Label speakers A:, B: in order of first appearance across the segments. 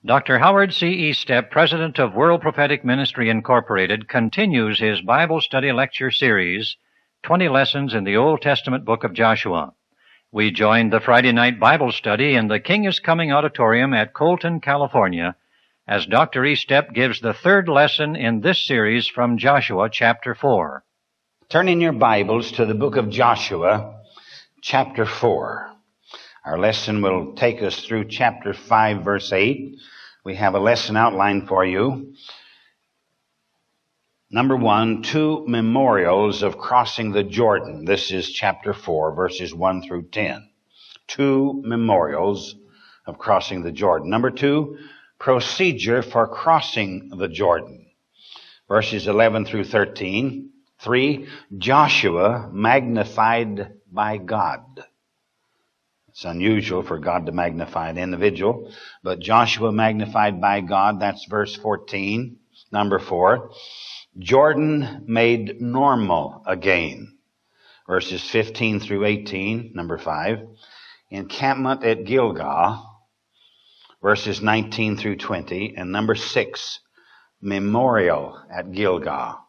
A: Dr. Howard C. Estep, president of World Prophetic Ministry Incorporated, continues his Bible study lecture series, 20 Lessons in the Old Testament Book of Joshua. We joined the Friday night Bible study in the King is Coming Auditorium at Colton, California, as Dr. Estep gives the third lesson in this series from Joshua chapter 4.
B: Turn in your Bibles to the book of Joshua, chapter 4. Our lesson will take us through chapter 5, verse 8. We have a lesson outlined for you. Number 1, 2 memorials of crossing the Jordan. This is chapter 4, verses 1 through 10. 2 memorials of crossing the Jordan. Number 2, procedure for crossing the Jordan. Verses 11 through 13. 3, Joshua magnified by God. It's unusual for God to magnify an individual, but Joshua magnified by God, that's verse 14. Number 4, Jordan made normal again. Verses 15 through 18. Number 5, encampment at Gilgal. Verses 19 through 20. And number 6, memorial at Gilgal.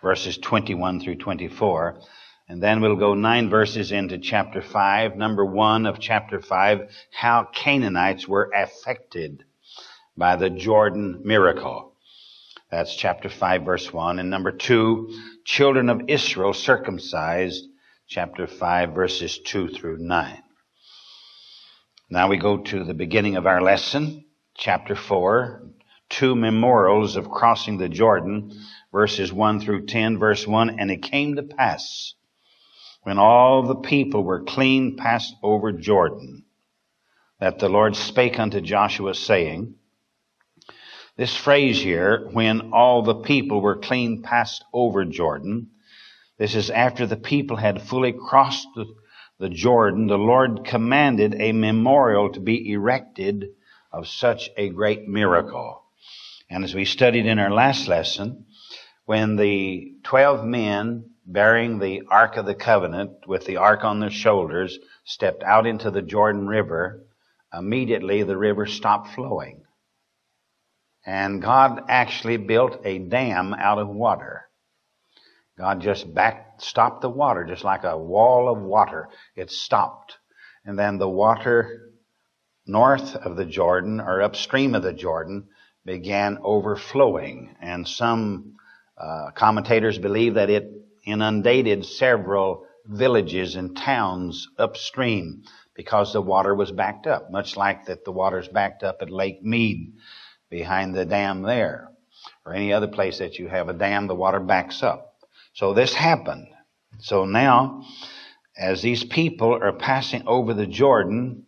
B: Verses 21 through 24. And then we'll go 9 verses into chapter 5. Number 1 of chapter 5, how Canaanites were affected by the Jordan miracle. That's chapter 5, verse 1. And number 2, children of Israel circumcised, chapter 5, verses 2 through 9. Now we go to the beginning of our lesson, chapter 4, 2 memorials of crossing the Jordan, verses 1 through 10, verse 1. And it came to pass, when all the people were clean passed over Jordan, that the Lord spake unto Joshua, saying, this phrase here, when all the people were clean passed over Jordan, this is after the people had fully crossed the Jordan. The Lord commanded a memorial to be erected of such a great miracle. And as we studied in our last lesson, when the 12 men bearing the Ark of the Covenant with the Ark on their shoulders stepped out into the Jordan River, immediately the river stopped flowing. And God actually built a dam out of water. God just stopped the water, just like a wall of water. It stopped. And then the water north of the Jordan, or upstream of the Jordan, began overflowing. And some commentators believe that it inundated several villages and towns upstream because the water was backed up, much like that the water's backed up at Lake Mead behind the dam there, or any other place that you have a dam, the water backs up. So this happened. So now, as these people are passing over the Jordan,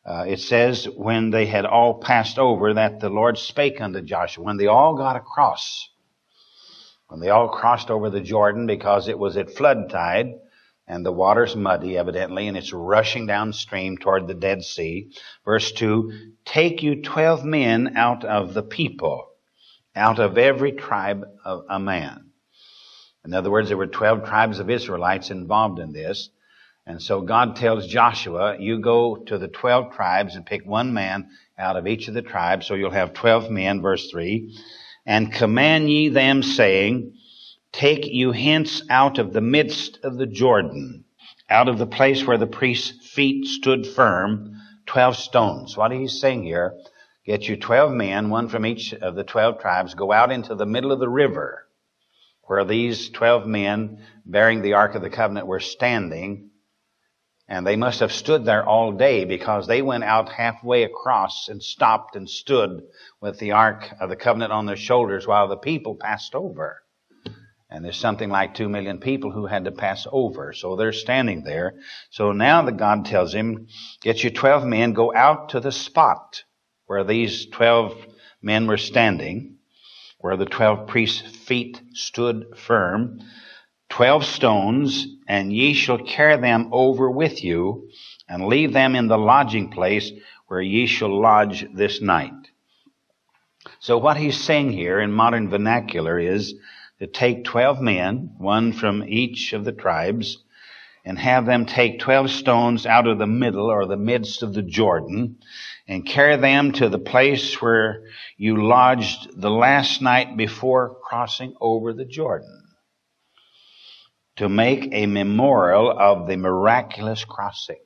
B: it says, when they had all passed over, that the Lord spake unto Joshua. When they all got across, when they all crossed over the Jordan, because it was at flood tide, and the water's muddy, evidently, and it's rushing downstream toward the Dead Sea. Verse 2, take you 12 men out of the people, out of every tribe of a man. In other words, there were 12 tribes of Israelites involved in this. And so God tells Joshua, you go to the 12 tribes and pick one man out of each of the tribes. So you'll have 12 men, verse 3. And command ye them, saying, take you hence out of the midst of the Jordan, out of the place where the priest's feet stood firm, 12 stones. What he's saying here, get you 12 men, one from each of the 12 tribes, go out into the middle of the river, where these 12 men bearing the Ark of the Covenant were standing. And they must have stood there all day, because they went out halfway across and stopped and stood with the Ark of the Covenant on their shoulders while the people passed over. And there's something like 2 million people who had to pass over. So they're standing there. So now the God tells him, get you 12 men, go out to the spot where these 12 men were standing, where the 12 priests' feet stood firm, 12 stones, and ye shall carry them over with you, and leave them in the lodging place where ye shall lodge this night. So what he's saying here in modern vernacular is to take 12 men, one from each of the tribes, and have them take 12 stones out of the middle or the midst of the Jordan, and carry them to the place where you lodged the last night before crossing over the Jordan, to make a memorial of the miraculous crossing.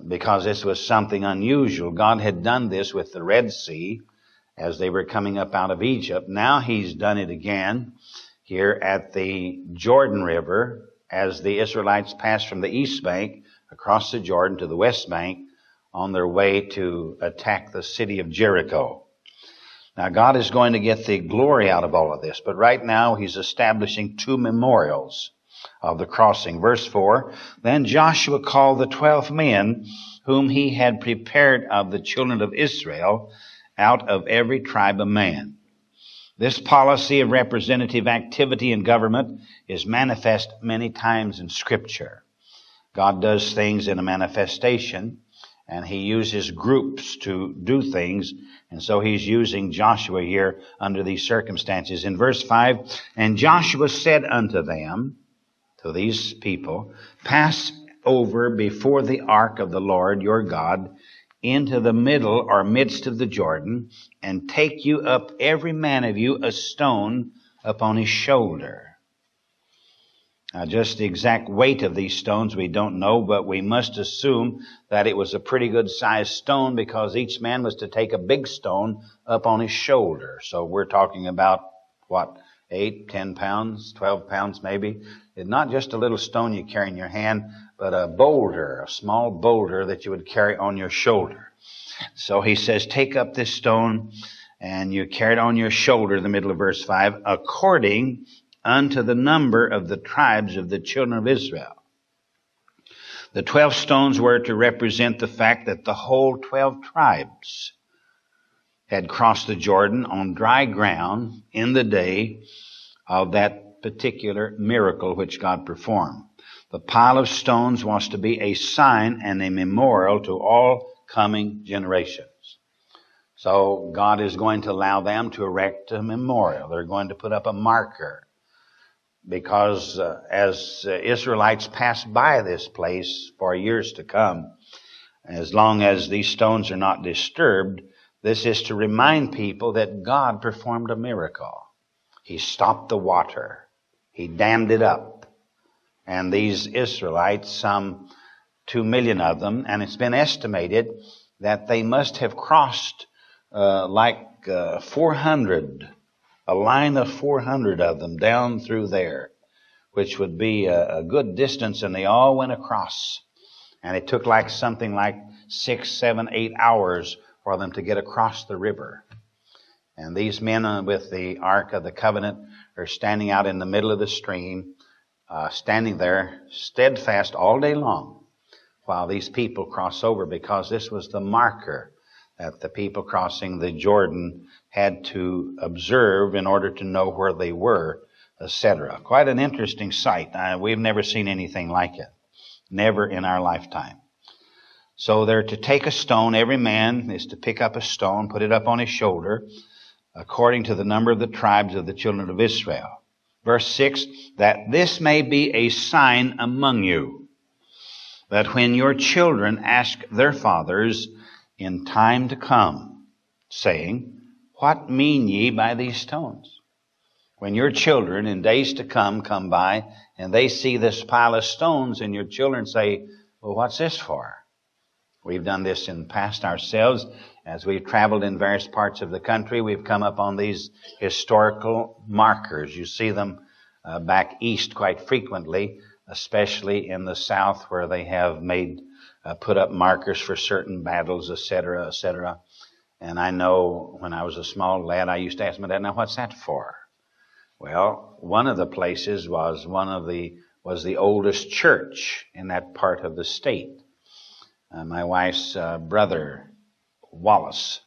B: Because this was something unusual. God had done this with the Red Sea as they were coming up out of Egypt. Now He's done it again here at the Jordan River as the Israelites passed from the east bank across the Jordan to the west bank on their way to attack the city of Jericho. Now God is going to get the glory out of all of this, but right now He's establishing two memorials of the crossing. Verse 4, then Joshua called the 12 men whom he had prepared of the children of Israel out of every tribe of man. This policy of representative activity in government is manifest many times in Scripture. God does things in a manifestation, and He uses groups to do things, and so He's using Joshua here under these circumstances. In verse 5, and Joshua said unto them, to these people, pass over before the ark of the Lord your God into the middle or midst of the Jordan, and take you up every man of you a stone upon his shoulder. Now, just the exact weight of these stones we don't know, but we must assume that it was a pretty good sized stone, because each man was to take a big stone up on his shoulder. So we're talking about, 8, 10 pounds, 12 pounds maybe. It's not just a little stone you carry in your hand, but a boulder, a small boulder that you would carry on your shoulder. So he says, take up this stone, and you carry it on your shoulder, the middle of verse 5, according unto the number of the tribes of the children of Israel. The 12 stones were to represent the fact that the whole 12 tribes had crossed the Jordan on dry ground in the day of that particular miracle which God performed. The pile of stones was to be a sign and a memorial to all coming generations. So God is going to allow them to erect a memorial. They're going to put up a marker, because as Israelites pass by this place for years to come, as long as these stones are not disturbed, this is to remind people that God performed a miracle. He stopped the water. He dammed it up. And these Israelites, some 2 million of them, and it's been estimated that they must have crossed 400, a line of 400 of them down through there, which would be a good distance, and they all went across. And it took something like 6, 7, 8 hours for them to get across the river. And these men with the Ark of the Covenant are standing out in the middle of the stream, standing there steadfast all day long while these people cross over, because this was the marker that the people crossing the Jordan had to observe in order to know where they were, etc. Quite an interesting sight. We've never seen anything like it. Never in our lifetime. So they're to take a stone. Every man is to pick up a stone, put it up on his shoulder, according to the number of the tribes of the children of Israel. Verse 6, that this may be a sign among you, that when your children ask their fathers in time to come, saying, what mean ye by these stones? When your children in days to come by, and they see this pile of stones, and your children say, well, what's this for? We've done this in the past ourselves. As we've traveled in various parts of the country, we've come up on these historical markers. You see them back east quite frequently, especially in the south, where they have put up markers for certain battles, etc., etc. And I know when I was a small lad, I used to ask my dad, now what's that for? Well, one of the places was the oldest church in that part of the state. My wife's brother, Wallace,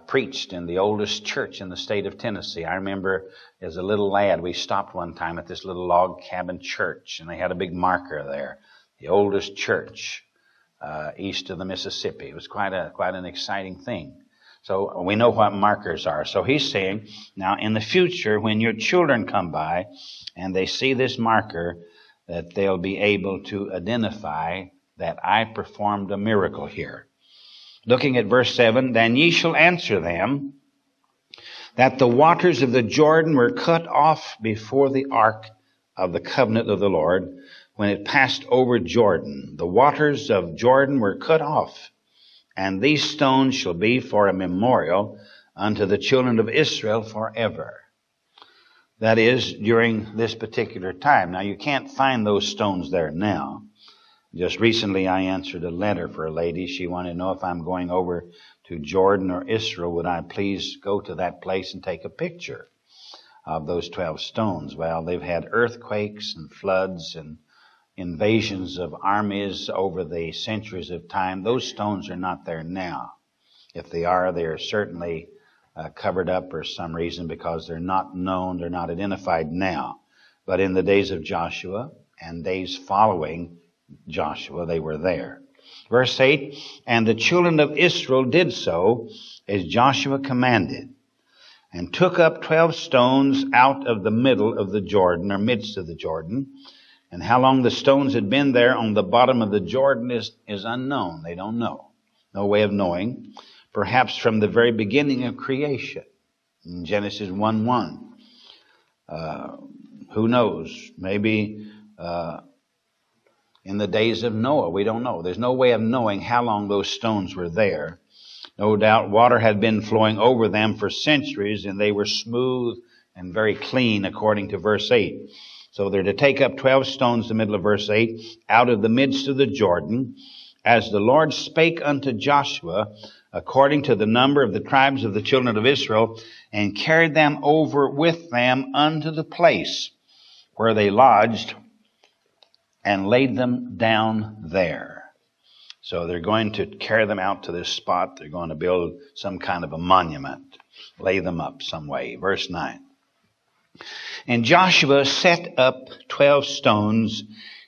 B: preached in the oldest church in the state of Tennessee. I remember as a little lad, we stopped one time at this little log cabin church, and they had a big marker there, the oldest church east of the Mississippi. It was quite an exciting thing. So we know what markers are. So he's saying, now in the future, when your children come by and they see this marker, that they'll be able to identify that I performed a miracle here. Looking at verse 7, then ye shall answer them that the waters of the Jordan were cut off before the ark of the covenant of the Lord when it passed over Jordan. The waters of Jordan were cut off, and these stones shall be for a memorial unto the children of Israel forever. That is, during this particular time. Now, you can't find those stones there now. Just recently, I answered a letter for a lady. She wanted to know if I'm going over to Jordan or Israel, would I please go to that place and take a picture of those 12 stones? Well, they've had earthquakes and floods and invasions of armies over the centuries of time. Those stones are not there now. If they are certainly covered up for some reason because they're not known, they're not identified now. But in the days of Joshua and days following Joshua, they were there. Verse 8, and the children of Israel did so as Joshua commanded, and took up 12 stones out of the middle of the Jordan, or midst of the Jordan. And how long the stones had been there on the bottom of the Jordan is unknown. They don't know. No way of knowing. Perhaps from the very beginning of creation, in Genesis 1:1. Who knows? Maybe in the days of Noah. We don't know. There's no way of knowing how long those stones were there. No doubt water had been flowing over them for centuries, and they were smooth and very clean, according to verse 8. So they're to take up 12 stones, the middle of verse 8, out of the midst of the Jordan, as the Lord spake unto Joshua, according to the number of the tribes of the children of Israel, and carried them over with them unto the place where they lodged, and laid them down there. So they're going to carry them out to this spot. They're going to build some kind of a monument, lay them up some way. Verse 9. And Joshua set up 12 stones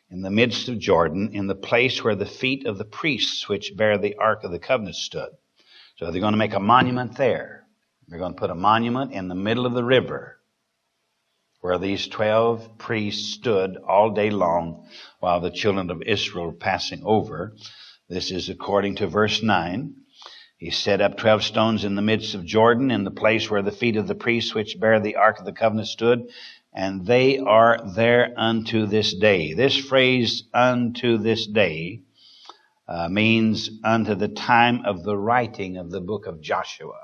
B: in the midst of Jordan, in the place where the feet of the priests which bear the ark of the covenant stood. So they're going to make a monument there. They're going to put a monument in the middle of the river, where these 12 priests stood all day long while the children of Israel were passing over. This is according to verse 9. He set up 12 stones in the midst of Jordan, in the place where the feet of the priests which bear the ark of the covenant stood, and they are there unto this day. This phrase, unto this day, means unto the time of the writing of the book of Joshua.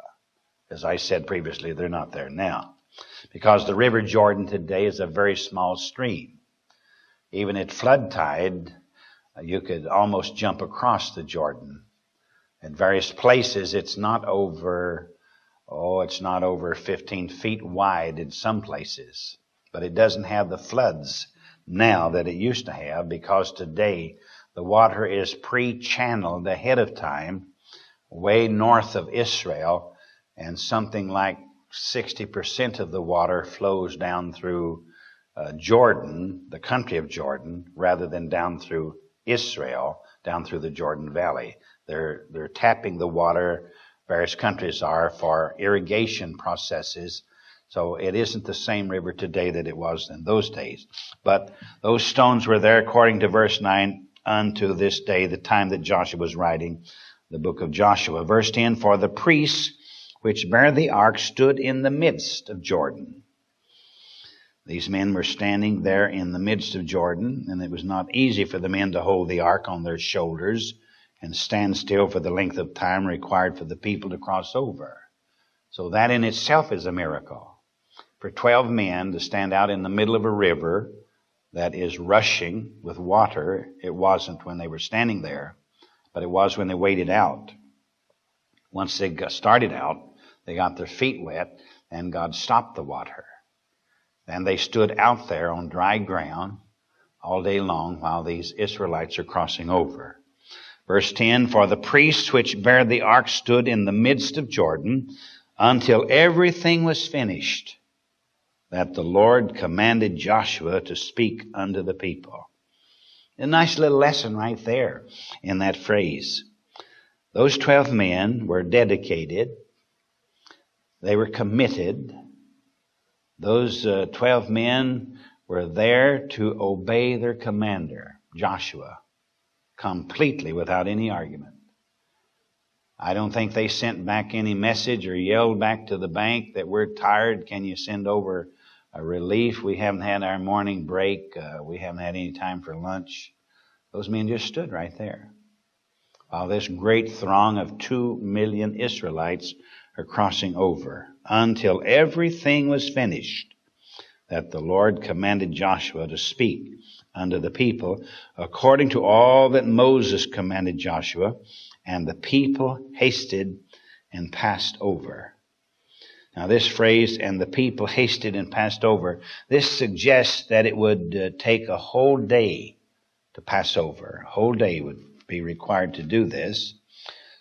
B: As I said previously, they're not there now, because the river Jordan today is a very small stream. Even at flood tide, you could almost jump across the Jordan. At various places, it's not over 15 feet wide in some places. But it doesn't have the floods now that it used to have, because today the water is pre-channeled ahead of time, way north of Israel, and something like 60% of the water flows down through Jordan, the country of Jordan, rather than down through Israel, down through the Jordan Valley. They're tapping the water, various countries are, for irrigation processes. So it isn't the same river today that it was in those days. But those stones were there, according to verse 9, unto this day, the time that Joshua was writing the book of Joshua. Verse 10, for the priests which bear the ark stood in the midst of Jordan. These men were standing there in the midst of Jordan, and it was not easy for the men to hold the ark on their shoulders and stand still for the length of time required for the people to cross over. So that in itself is a miracle. For 12 men to stand out in the middle of a river that is rushing with water. It wasn't when they were standing there, but it was when they waded out. Once they started out, they got their feet wet, and God stopped the water. And they stood out there on dry ground all day long while these Israelites are crossing over. Verse 10, for the priests which bear the ark stood in the midst of Jordan until everything was finished, that the Lord commanded Joshua to speak unto the people. A nice little lesson right there in that phrase. Those 12 men were dedicated. They were committed. Those 12 men were there to obey their commander, Joshua, completely without any argument. I don't think they sent back any message or yelled back to the bank that we're tired. Can you send over a relief? We haven't had our morning break. We haven't had any time for lunch. Those men just stood right there while this great throng of 2 million Israelites are crossing over until everything was finished that the Lord commanded Joshua to speak unto the people according to all that Moses commanded Joshua. And the people hasted and passed over. Now this phrase, and the people hasted and passed over, this suggests that it would take a whole day to pass over. A whole day would be required to do this.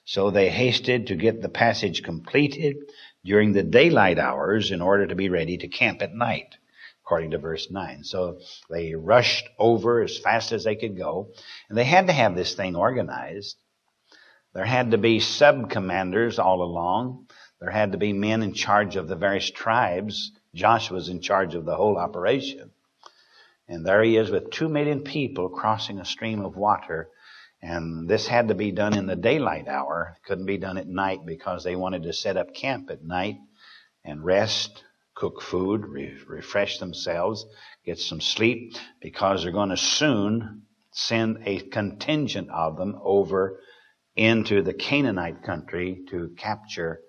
B: So they hasted to get the passage completed during the daylight hours in order to be ready to camp at night, according to verse 9. So they rushed over as fast as they could go. And they had to have this thing organized. There had to be sub-commanders all along. There had to be men in charge of the various tribes. Joshua was in charge of the whole operation. And there he is with 2 million people crossing a stream of water. And this had to be done in the daylight hour. It couldn't be done at night because they wanted to set up camp at night and rest, cook food, refresh themselves, get some sleep, because they're going to soon send a contingent of them over into the Canaanite country to capture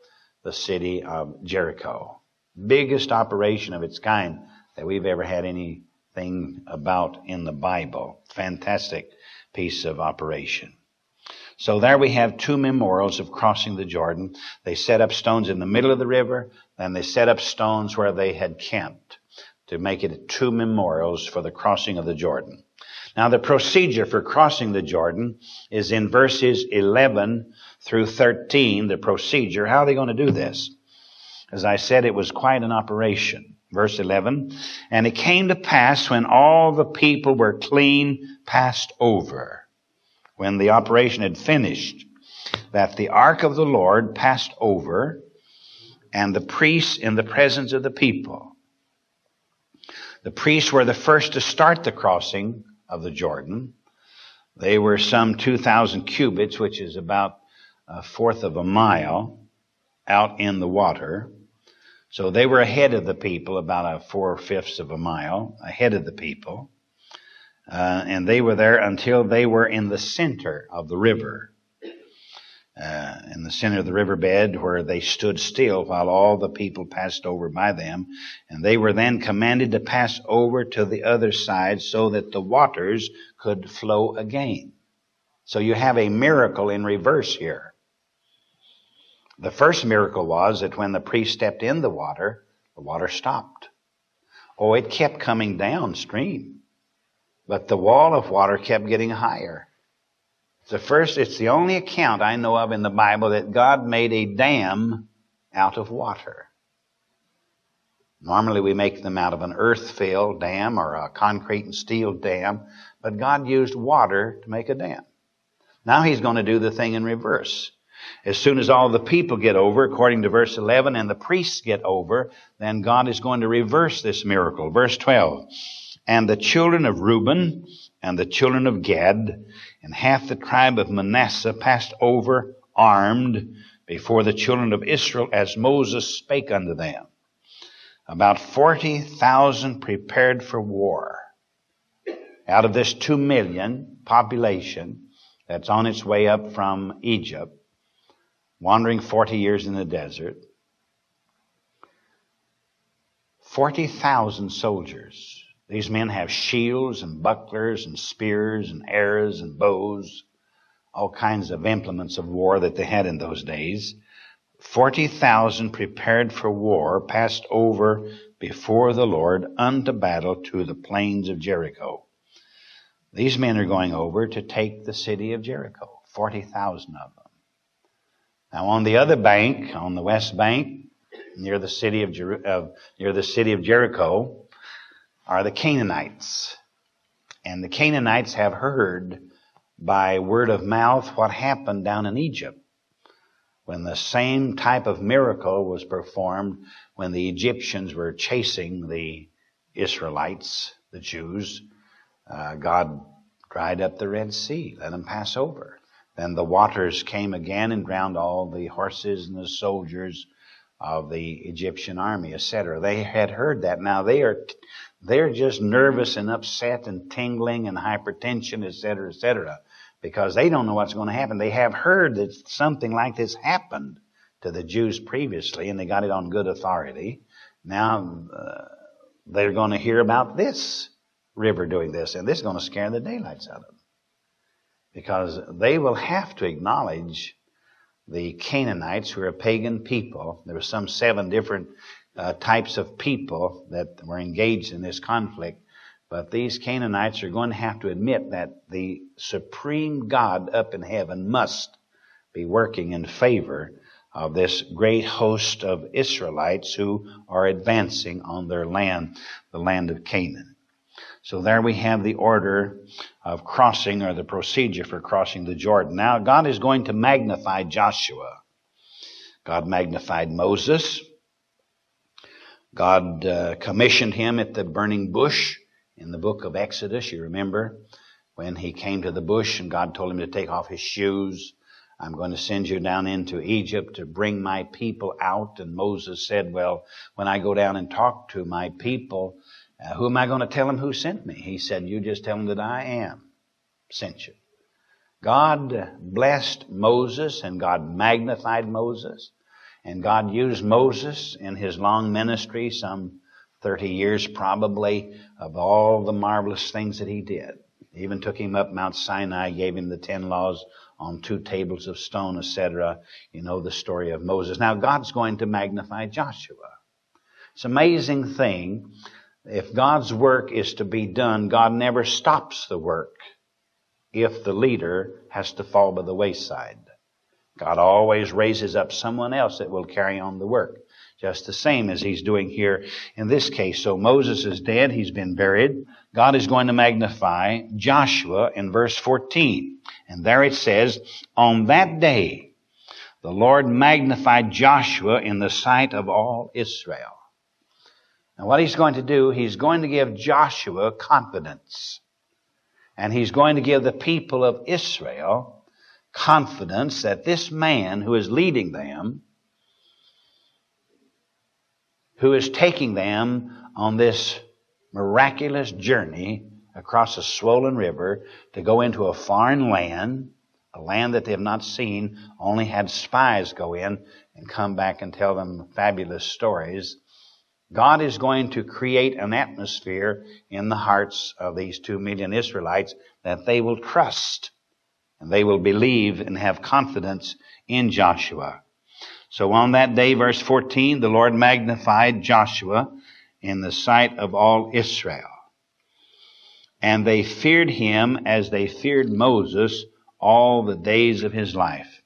B: the city of Jericho. Biggest operation of its kind that we've ever had anything about in the Bible. Fantastic piece of operation. So there we have 2 memorials of crossing the Jordan. They set up stones in the middle of the river, and they set up stones where they had camped to make it 2 memorials for the crossing of the Jordan. Now the procedure for crossing the Jordan is in verses 11 through 13, the procedure. How are they going to do this? As I said, it was quite an operation. Verse 11, and it came to pass when all the people were clean passed over, when the operation had finished, that the ark of the Lord passed over, and the priests in the presence of the people. The priests were the first to start the crossing of the Jordan. They were some 2,000 cubits, which is about a fourth of a mile out in the water. So they were ahead of the people, about a 4/5 of a mile ahead of the people. And they were there until they were in the center of the river. In the center of the riverbed, where they stood still while all the people passed over by them. And they were then commanded to pass over to the other side so that the waters could flow again. So you have a miracle in reverse here. The first miracle was that when the priest stepped in the water stopped. Oh, it kept coming downstream, but the wall of water kept getting higher. It's the only account I know of in the Bible that God made a dam out of water. Normally we make them out of an earth-filled dam or a concrete and steel dam, but God used water to make a dam. Now He's going to do the thing in reverse. As soon as all the people get over, according to verse 11, and the priests get over, then God is going to reverse this miracle. Verse 12, and the children of Reuben and the children of Gad and half the tribe of Manasseh passed over armed before the children of Israel as Moses spake unto them. About 40,000 prepared for war. Out of this 2 million population that's on its way up from Egypt, wandering 40 years in the desert, 40,000 soldiers. These men have shields and bucklers and spears and arrows and bows, all kinds of implements of war that they had in those days. 40,000 prepared for war passed over before the Lord unto battle to the plains of Jericho. These men are going over to take the city of Jericho, 40,000 of them. Now on the other bank, on the west bank, near the city of Jericho, are the Canaanites. And the Canaanites have heard by word of mouth what happened down in Egypt when the same type of miracle was performed when the Egyptians were chasing the Israelites the Jews, God dried up the Red Sea, let them pass over. Then the waters came again and drowned all the horses and the soldiers of the Egyptian army, etc. They had heard that. Now they're just nervous and upset and tingling and hypertension, etc., etc., because they don't know what's going to happen. They have heard that something like this happened to the Jews previously, and they got it on good authority. Now they're going to hear about this river doing this, and this is going to scare the daylights out of them, because they will have to acknowledge the Canaanites, who are a pagan people. There were some 7 different types of people that were engaged in this conflict, but these Canaanites are going to have to admit that the supreme God up in heaven must be working in favor of this great host of Israelites who are advancing on their land, the land of Canaan. So there we have the order of crossing, or the procedure for crossing the Jordan. Now God is going to magnify Joshua. God magnified Moses. God commissioned him at the burning bush in the book of Exodus. You remember when he came to the bush and God told him to take off his shoes. I'm going to send you down into Egypt to bring my people out. And Moses said, well, when I go down and talk to my people, who am I going to tell them who sent me? He said, you just tell them that I am sent you. God blessed Moses, and God magnified Moses. And God used Moses in his long ministry, some 30 years probably, of all the marvelous things that he did. He even took him up Mount Sinai, gave him the 10 laws on 2 tables of stone, etc. You know the story of Moses. Now God's going to magnify Joshua. It's an amazing thing. If God's work is to be done, God never stops the work if the leader has to fall by the wayside. God always raises up someone else that will carry on the work, just the same as he's doing here in this case. So Moses is dead. He's been buried. God is going to magnify Joshua in verse 14. And there it says, on that day, the Lord magnified Joshua in the sight of all Israel. Now what he's going to do, he's going to give Joshua confidence. And he's going to give the people of Israel confidence that this man who is leading them, who is taking them on this miraculous journey across a swollen river to go into a foreign land, a land that they have not seen, only had spies go in and come back and tell them fabulous stories. God is going to create an atmosphere in the hearts of these 2 million Israelites that they will trust and they will believe and have confidence in Joshua. So on that day, verse 14, the Lord magnified Joshua in the sight of all Israel. And they feared him as they feared Moses all the days of his life.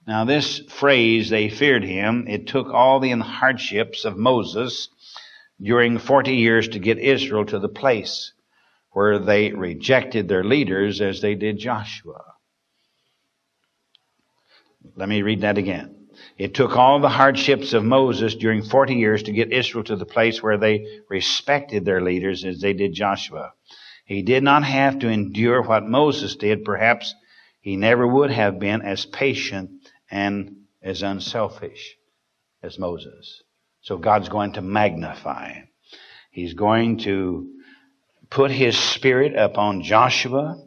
B: Now this phrase, they feared him, it took all the hardships of Moses during 40 years to get Israel to the place where they rejected their leaders as they did Joshua. Let me read that again. It took all the hardships of Moses during 40 years to get Israel to the place where they respected their leaders as they did Joshua. He did not have to endure what Moses did. Perhaps he never would have been as patient and as unselfish as Moses. So God's going to magnify. He's going to put his spirit upon Joshua.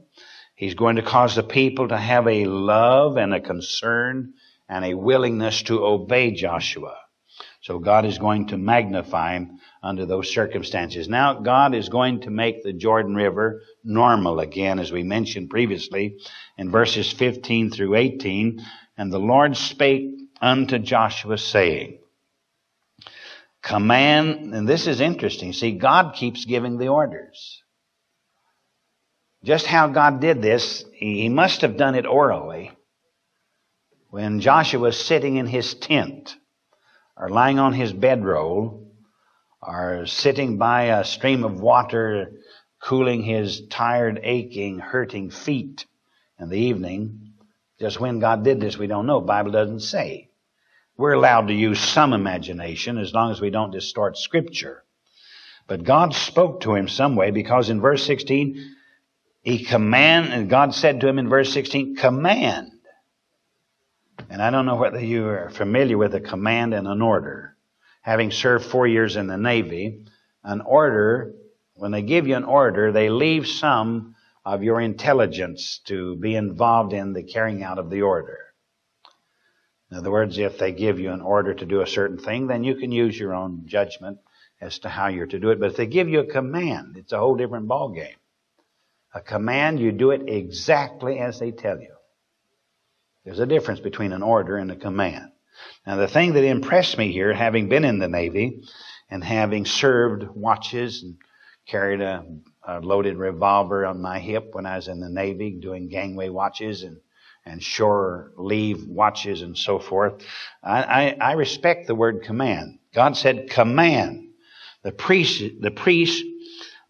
B: He's going to cause the people to have a love and a concern and a willingness to obey Joshua. So God is going to magnify him under those circumstances. Now God is going to make the Jordan River normal again, as we mentioned previously in verses 15 through 18. And the Lord spake unto Joshua, saying, command, and this is interesting. See, God keeps giving the orders. Just how God did this, he must have done it orally. When Joshua was sitting in his tent, or lying on his bedroll, or sitting by a stream of water, cooling his tired, aching, hurting feet in the evening. Just when God did this, we don't know. The Bible doesn't say. We're allowed to use some imagination as long as we don't distort Scripture. But God spoke to him some way, because in verse 16, and God said to him in verse 16, command. And I don't know whether you are familiar with a command and an order. Having served 4 years in the Navy, an order, when they give you an order, they leave some of your intelligence to be involved in the carrying out of the order. In other words, if they give you an order to do a certain thing, then you can use your own judgment as to how you're to do it. But if they give you a command, it's a whole different ballgame. A command, you do it exactly as they tell you. There's a difference between an order and a command. Now, the thing that impressed me here, having been in the Navy and having served watches and carried a loaded revolver on my hip when I was in the Navy, doing gangway watches and shore leave watches and so forth, I respect the word command. God said, command the priests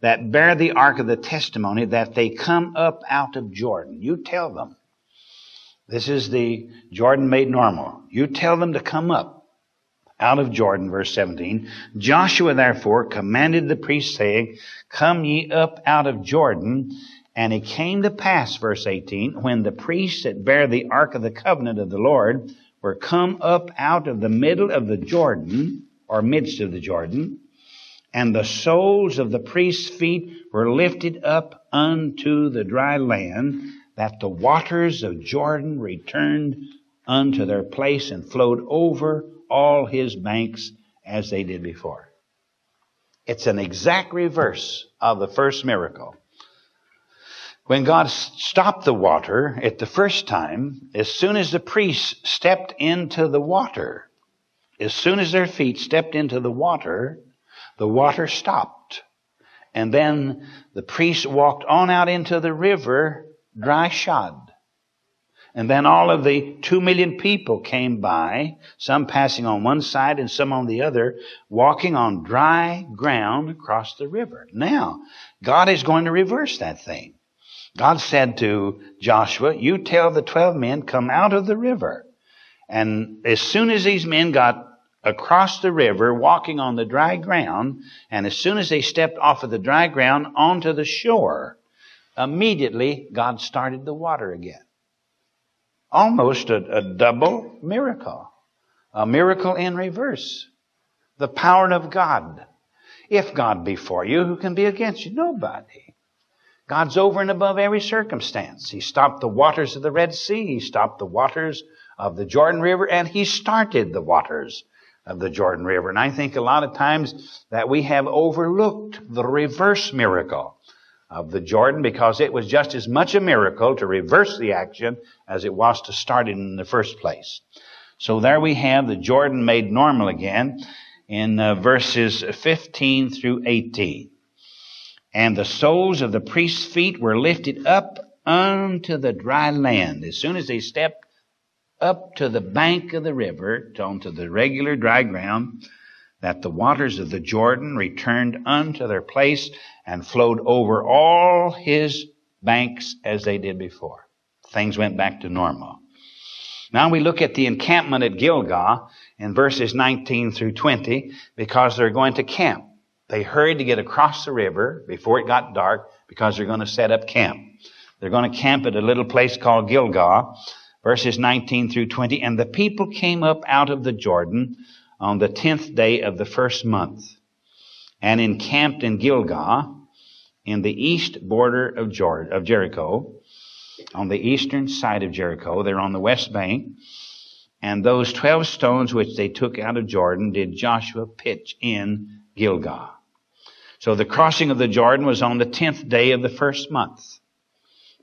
B: that bear the ark of the testimony, that they come up out of Jordan. You tell them. This is the Jordan made normal. You tell them to come up out of Jordan, verse 17. Joshua therefore commanded the priests, saying, come ye up out of Jordan. And it came to pass, verse 18, when the priests that bear the ark of the covenant of the Lord were come up out of the middle of the Jordan, or midst of the Jordan, and the soles of the priests' feet were lifted up unto the dry land, that the waters of Jordan returned unto their place and flowed over all his banks as they did before. It's an exact reverse of the first miracle. When God stopped the water at the first time, as soon as the priests stepped into the water, as soon as their feet stepped into the water stopped. And then the priests walked on out into the river dry shod. And then all of the 2 million people came by, some passing on one side and some on the other, walking on dry ground across the river. Now, God is going to reverse that thing. God said to Joshua, you tell the 12 men, come out of the river. And as soon as these men got across the river, walking on the dry ground, and as soon as they stepped off of the dry ground onto the shore, immediately God started the water again. Almost a double miracle. A miracle in reverse. The power of God. If God be for you, who can be against you? Nobody. God's over and above every circumstance. He stopped the waters of the Red Sea. He stopped the waters of the Jordan River. And He started the waters of the Jordan River. And I think a lot of times that we have overlooked the reverse miracle of the Jordan, because it was just as much a miracle to reverse the action as it was to start it in the first place. So there we have the Jordan made normal again in verses 15 through 18. And the soles of the priests' feet were lifted up unto the dry land. As soon as they stepped up to the bank of the river, onto the regular dry ground, that the waters of the Jordan returned unto their place and flowed over all his banks as they did before. Things went back to normal. Now we look at the encampment at Gilgal in verses 19 through 20, because they're going to camp. They hurried to get across the river before it got dark, because they're going to set up camp. They're going to camp at a little place called Gilgal, verses 19 through 20. And the people came up out of the Jordan on the 10th day of the first month, and encamped in Gilgal in the east border of Jericho, on the eastern side of Jericho. They're on the west bank. And those 12 stones which they took out of Jordan did Joshua pitch in Gilgal. So the crossing of the Jordan was on the 10th day of the first month,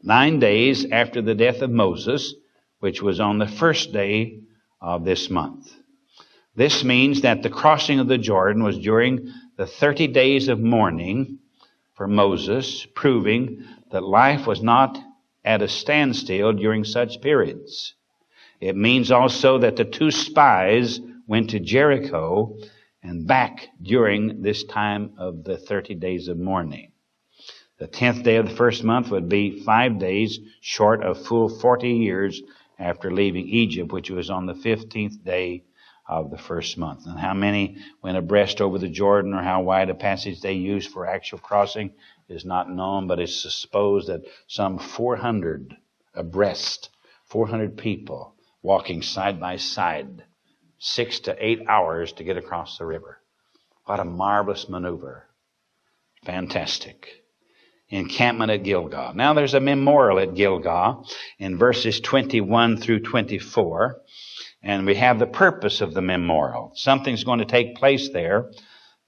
B: 9 days after the death of Moses, which was on the first day of this month. This means that the crossing of the Jordan was during the 30 days of mourning for Moses, proving that life was not at a standstill during such periods. It means also that the 2 spies went to Jericho and back during this time of the 30 days of mourning. The 10th day of the first month would be 5 days short of full 40 years after leaving Egypt, which was on the 15th day of the first month. And how many went abreast over the Jordan, or how wide a passage they used for actual crossing is not known, but it's supposed that some 400 abreast, 400 people walking side by side, 6 to 8 hours to get across the river. What a marvelous maneuver. Fantastic. Encampment at Gilgal. Now there's a memorial at Gilgal in verses 21 through 24. And we have the purpose of the memorial. Something's going to take place there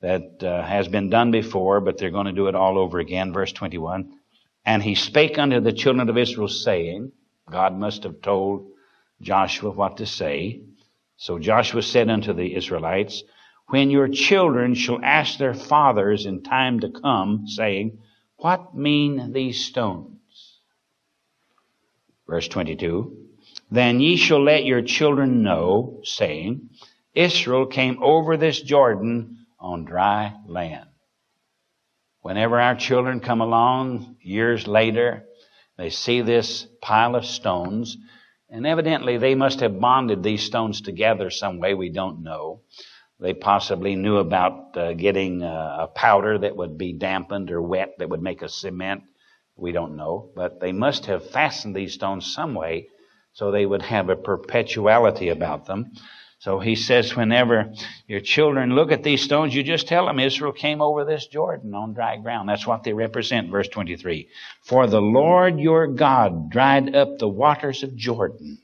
B: that has been done before, but they're going to do it all over again. Verse 21. And he spake unto the children of Israel, saying, God must have told Joshua what to say. So Joshua said unto the Israelites, when your children shall ask their fathers in time to come, saying, what mean these stones? Verse 22. Then ye shall let your children know, saying, Israel came over this Jordan on dry land. Whenever our children come along years later, they see this pile of stones, and evidently they must have bonded these stones together some way, we don't know. They possibly knew about getting a powder that would be dampened or wet that would make a cement. We don't know. But they must have fastened these stones some way so they would have a perpetuality about them. So he says, whenever your children look at these stones, you just tell them Israel came over this Jordan on dry ground. That's what they represent, verse 23. For the Lord your God dried up the waters of Jordan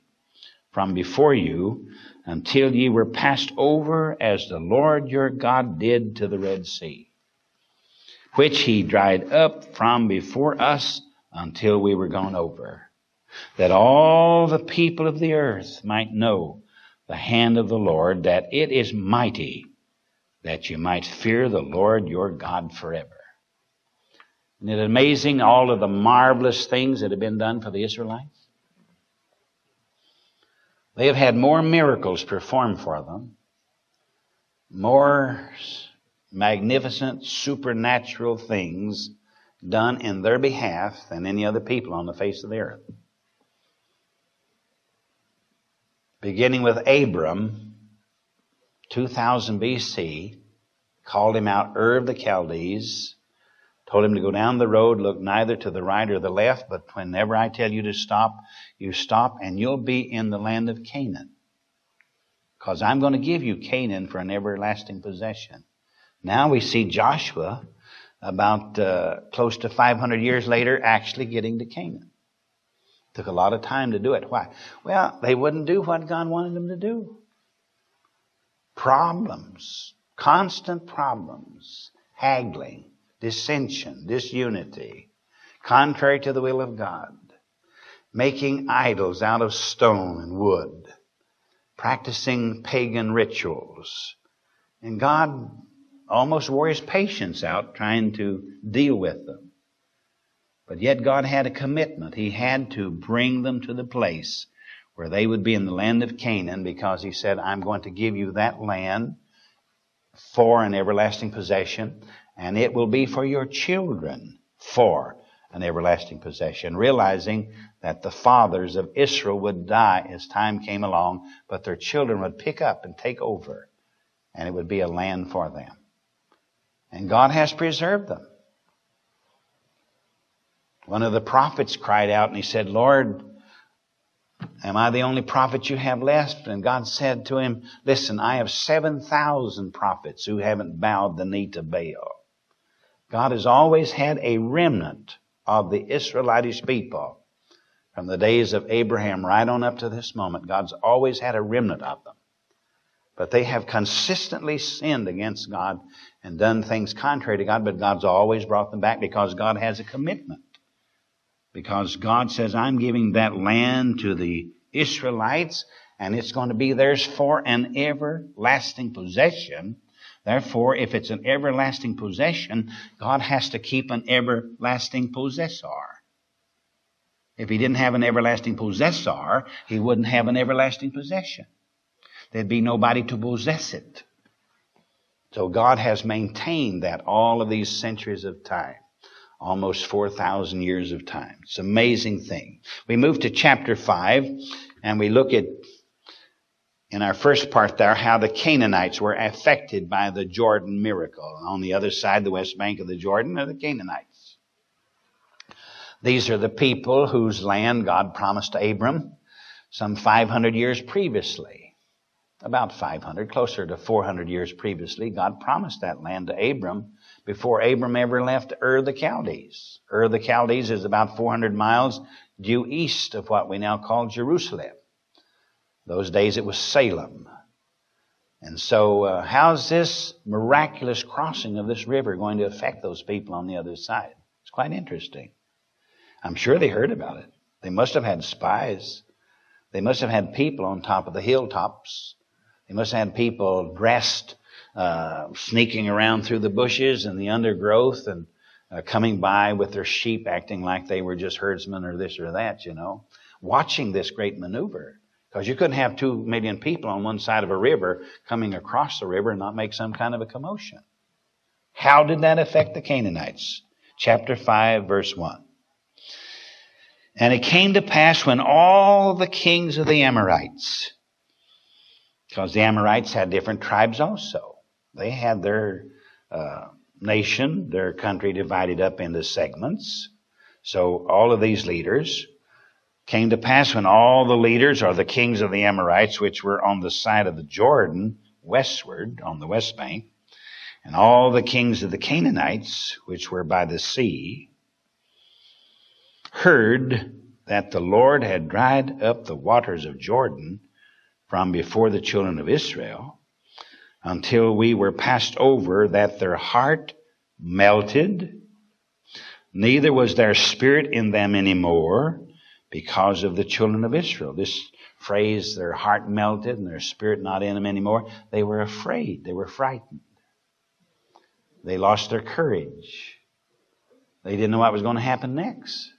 B: from before you until ye were passed over, as the Lord your God did to the Red Sea, which he dried up from before us until we were gone over, that all the people of the earth might know the hand of the Lord, that it is mighty, that you might fear the Lord your God forever. Isn't it amazing all of the marvelous things that have been done for the Israelites? They have had more miracles performed for them, more magnificent supernatural things done in their behalf than any other people on the face of the earth. Beginning with Abram, 2000 BC, called him out Ur of the Chaldees, told him to go down the road, look neither to the right or the left, but whenever I tell you to stop, you stop, and you'll be in the land of Canaan. Because I'm going to give you Canaan for an everlasting possession. Now we see Joshua about close to 500 years later actually getting to Canaan. Took a lot of time to do it. Why? Well, they wouldn't do what God wanted them to do. Problems, constant problems, haggling, dissension, disunity, contrary to the will of God, making idols out of stone and wood, practicing pagan rituals. And God almost wore his patience out trying to deal with them. But yet God had a commitment. He had to bring them to the place where they would be in the land of Canaan, because he said, I'm going to give you that land for an everlasting possession, and it will be for your children for an everlasting possession, realizing that the fathers of Israel would die as time came along, but their children would pick up and take over, and it would be a land for them. And God has preserved them. One of the prophets cried out and he said, Lord, am I the only prophet you have left? And God said to him, listen, I have 7,000 prophets who haven't bowed the knee to Baal. God has always had a remnant of the Israelitish people. From the days of Abraham right on up to this moment, God's always had a remnant of them. But they have consistently sinned against God and done things contrary to God, but God's always brought them back because God has a commitment. Because God says, I'm giving that land to the Israelites, and it's going to be theirs for an everlasting possession. Therefore, if it's an everlasting possession, God has to keep an everlasting possessor. If he didn't have an everlasting possessor, he wouldn't have an everlasting possession. There'd be nobody to possess it. So God has maintained that all of these centuries of time. Almost 4,000 years of time. It's an amazing thing. We move to chapter 5, and we look at in our first part there, how the Canaanites were affected by the Jordan miracle. On the other side, the west bank of the Jordan, are the Canaanites. These are the people whose land God promised to Abram some 500 years previously. About 500, closer to 400 years previously, God promised that land to Abram before Abram ever left Ur the Chaldees. Ur the Chaldees is about 400 miles due east of what we now call Jerusalem. Those days it was Salem. And so how's this miraculous crossing of this river going to affect those people on the other side? It's quite interesting. I'm sure they heard about it. They must have had spies. They must have had people on top of the hilltops. They must have had people dressed, sneaking around through the bushes and the undergrowth and coming by with their sheep, acting like they were just herdsmen or this or that, watching this great maneuver. Because you couldn't have 2 million people on one side of a river coming across the river and not make some kind of a commotion. How did that affect the Canaanites? Chapter 5, verse 1. And it came to pass when all the kings of the Amorites, because the Amorites had different tribes also. They had their nation, their country divided up into segments. So all of these leaders came to pass when all the leaders, or the kings of the Amorites, which were on the side of the Jordan, westward, on the west bank, and all the kings of the Canaanites, which were by the sea, heard that the Lord had dried up the waters of Jordan from before the children of Israel, until we were passed over, that their heart melted, neither was there spirit in them any more, because of the children of Israel. This phrase, their heart melted and their spirit not in them anymore. They were afraid. They were frightened. They lost their courage. They didn't know what was going to happen next.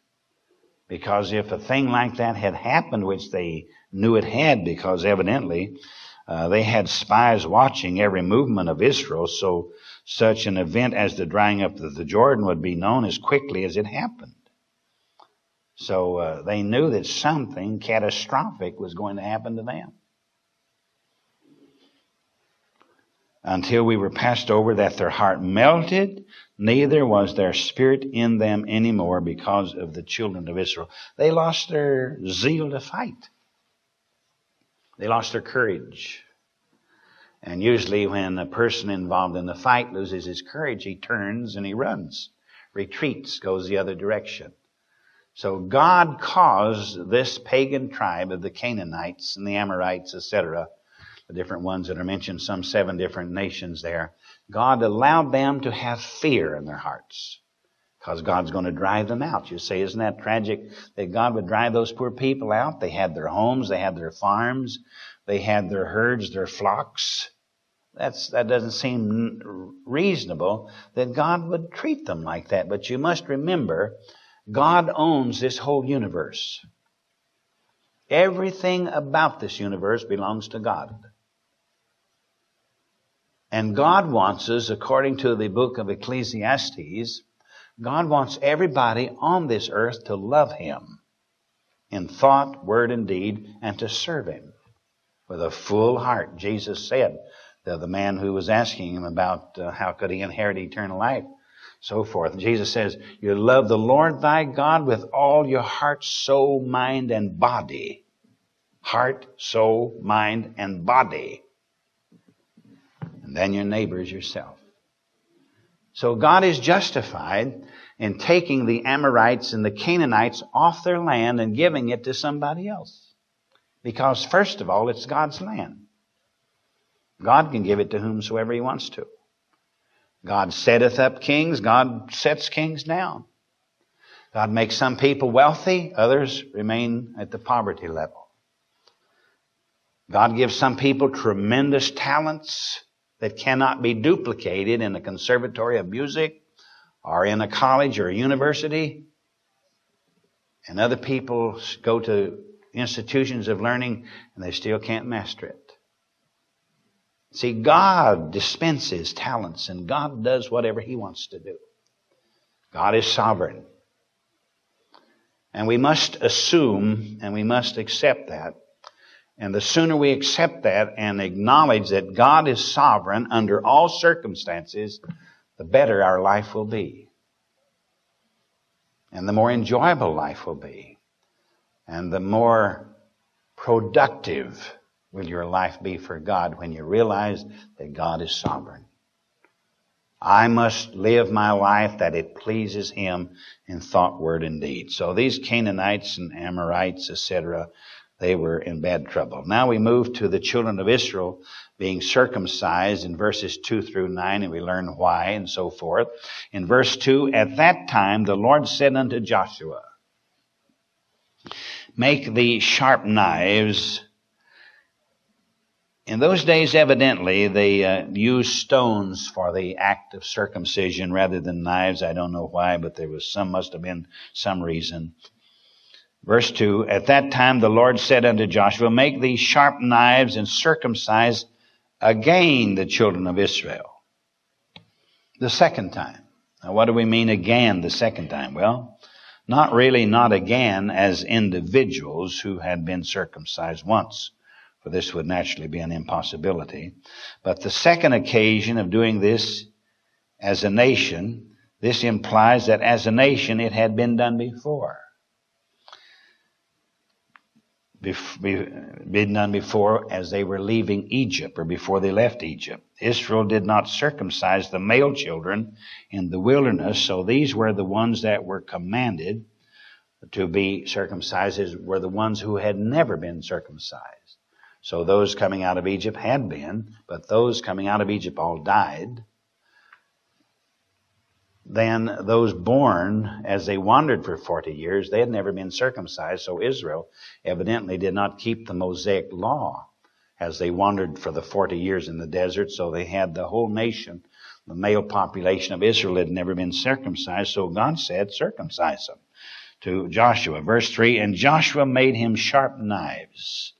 B: Because if a thing like that had happened, which they knew it had, because evidently they had spies watching every movement of Israel, so such an event as the drying up of the Jordan would be known as quickly as it happened. So they knew that something catastrophic was going to happen to them. Until we were passed over, that their heart melted, neither was there spirit in them anymore, because of the children of Israel. They lost their zeal to fight. They lost their courage. And usually when a person involved in the fight loses his courage, he turns and he runs, retreats, goes the other direction. So God caused this pagan tribe of the Canaanites and the Amorites, etc., the different ones that are mentioned, some 7 different nations there, God allowed them to have fear in their hearts, because God's going to drive them out. You say, isn't that tragic that God would drive those poor people out? They had their homes, they had their farms, they had their herds, their flocks. That doesn't seem reasonable that God would treat them like that. But you must remember, God owns this whole universe. Everything about this universe belongs to God. And God wants us, according to the book of Ecclesiastes, God wants everybody on this earth to love Him in thought, word, and deed, and to serve Him with a full heart. Jesus said to the man who was asking Him about how could he inherit eternal life, so forth. Jesus says, you love the Lord thy God with all your heart, soul, mind, and body. Heart, soul, mind, and body. And then your neighbor is yourself. So God is justified in taking the Amorites and the Canaanites off their land and giving it to somebody else. Because first of all, it's God's land. God can give it to whomsoever He wants to. God setteth up kings, God sets kings down. God makes some people wealthy, others remain at the poverty level. God gives some people tremendous talents that cannot be duplicated in a conservatory of music or in a college or a university. And other people go to institutions of learning and they still can't master it. See, God dispenses talents and God does whatever He wants to do. God is sovereign. And we must assume and we must accept that And the sooner we accept that and acknowledge that God is sovereign under all circumstances, the better our life will be. And the more enjoyable life will be. And the more productive will your life be for God when you realize that God is sovereign. I must live my life that it pleases Him in thought, word, and deed. So these Canaanites and Amorites, etc., they were in bad trouble. Now we move to the children of Israel being circumcised in verses 2 through 9, and we learn why and so forth. In verse 2, at that time the Lord said unto Joshua, make thee sharp knives. In those days, evidently, they used stones for the act of circumcision rather than knives. I don't know why, but must have been some reason. Verse 2, at that time the Lord said unto Joshua, make these sharp knives and circumcise again the children of Israel. The second time. Now what do we mean again the second time? Well, not again as individuals who had been circumcised once, for this would naturally be an impossibility. But the second occasion of doing this as a nation, this implies that as a nation it had been done before. Been done before as they were leaving Egypt or before they left Egypt. Israel did not circumcise the male children in the wilderness, so these were the ones that were commanded to be circumcised, were the ones who had never been circumcised. So those coming out of Egypt had been, but those coming out of Egypt all died. Then those born as they wandered for 40 years, they had never been circumcised, so Israel evidently did not keep the Mosaic law as they wandered for the 40 years in the desert, so they had the whole nation, the male population of Israel had never been circumcised, so God said, circumcise them to Joshua. Verse 3, and Joshua made him sharp knives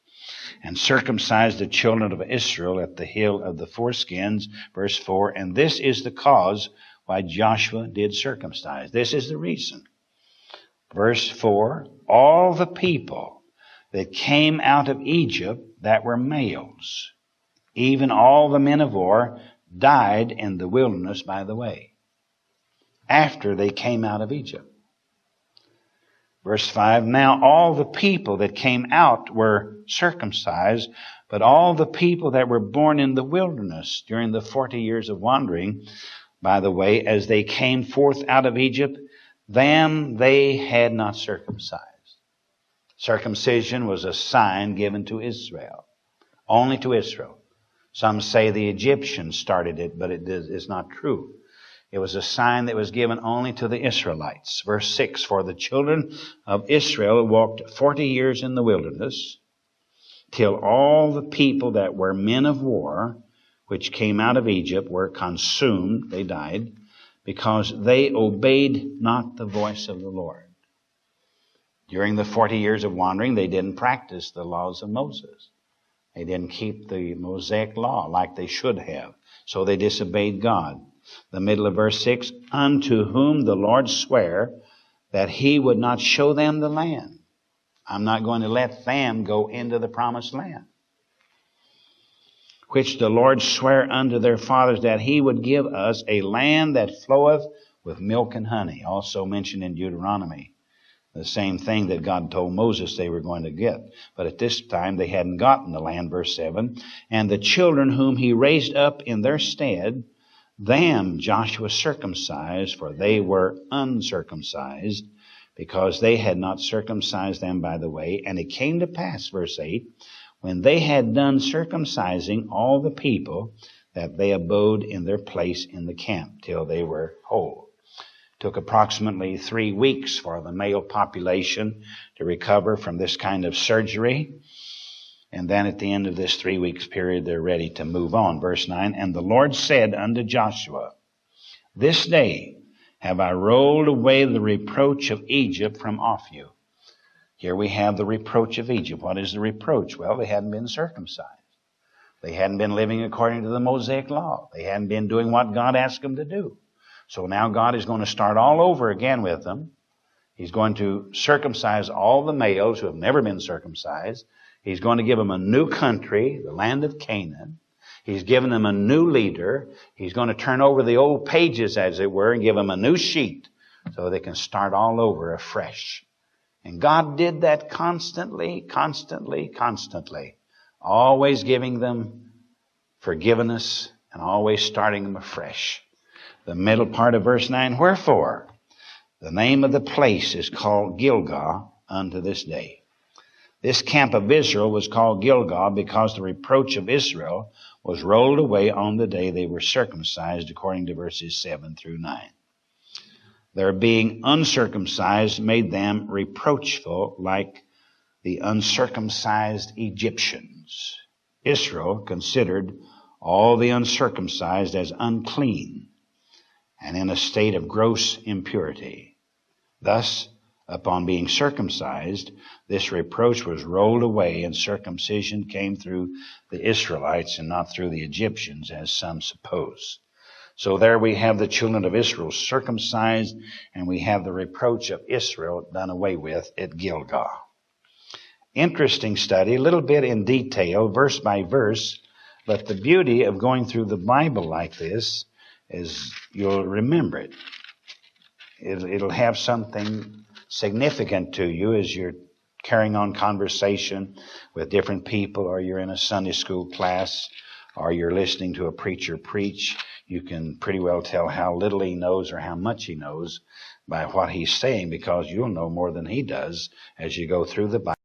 B: and circumcised the children of Israel at the hill of the foreskins. Verse 4, and this is the cause why Joshua did circumcise. This is the reason. Verse 4, all the people that came out of Egypt that were males, even all the men of war, died in the wilderness by the way, after they came out of Egypt. Verse 5, now all the people that came out were circumcised, but all the people that were born in the wilderness during the 40 years of wandering, by the way, as they came forth out of Egypt, them they had not circumcised. Circumcision was a sign given to Israel, only to Israel. Some say the Egyptians started it, but it is not true. It was a sign that was given only to the Israelites. Verse 6, for the children of Israel walked 40 years in the wilderness, till all the people that were men of war, which came out of Egypt, were consumed, they died, because they obeyed not the voice of the Lord. During the 40 years of wandering, they didn't practice the laws of Moses. They didn't keep the Mosaic law like they should have. So they disobeyed God. The middle of verse 6, unto whom the Lord sware that He would not show them the land. I'm not going to let them go into the promised land, which the Lord sware unto their fathers that He would give us, a land that floweth with milk and honey. Also mentioned in Deuteronomy. The same thing that God told Moses they were going to get. But at this time they hadn't gotten the land. Verse 7, and the children whom He raised up in their stead, them Joshua circumcised, for they were uncircumcised, because they had not circumcised them by the way. And it came to pass, verse 8, when they had done circumcising all the people, that they abode in their place in the camp till they were whole. It took approximately 3 weeks for the male population to recover from this kind of surgery. And then at the end of this 3 weeks period, they're ready to move on. Verse 9, and the Lord said unto Joshua, this day have I rolled away the reproach of Egypt from off you. Here we have the reproach of Egypt. What is the reproach? Well, they hadn't been circumcised. They hadn't been living according to the Mosaic law. They hadn't been doing what God asked them to do. So now God is going to start all over again with them. He's going to circumcise all the males who have never been circumcised. He's going to give them a new country, the land of Canaan. He's given them a new leader. He's going to turn over the old pages, as it were, and give them a new sheet so they can start all over afresh. And God did that constantly, constantly, constantly. Always giving them forgiveness and always starting them afresh. The middle part of verse 9, wherefore the name of the place is called Gilgal unto this day. This camp of Israel was called Gilgal because the reproach of Israel was rolled away on the day they were circumcised, according to verses 7 through 9. Their being uncircumcised made them reproachful like the uncircumcised Egyptians. Israel considered all the uncircumcised as unclean and in a state of gross impurity. Thus, upon being circumcised, this reproach was rolled away, and circumcision came through the Israelites and not through the Egyptians, as some suppose. So there we have the children of Israel circumcised, and we have the reproach of Israel done away with at Gilgal. Interesting study, a little bit in detail, verse by verse, but the beauty of going through the Bible like this is you'll remember it. It'll have something significant to you as you're carrying on conversation with different people, or you're in a Sunday school class, or you're listening to a preacher preach. You can pretty well tell how little he knows or how much he knows by what he's saying, because you'll know more than he does as you go through the Bible.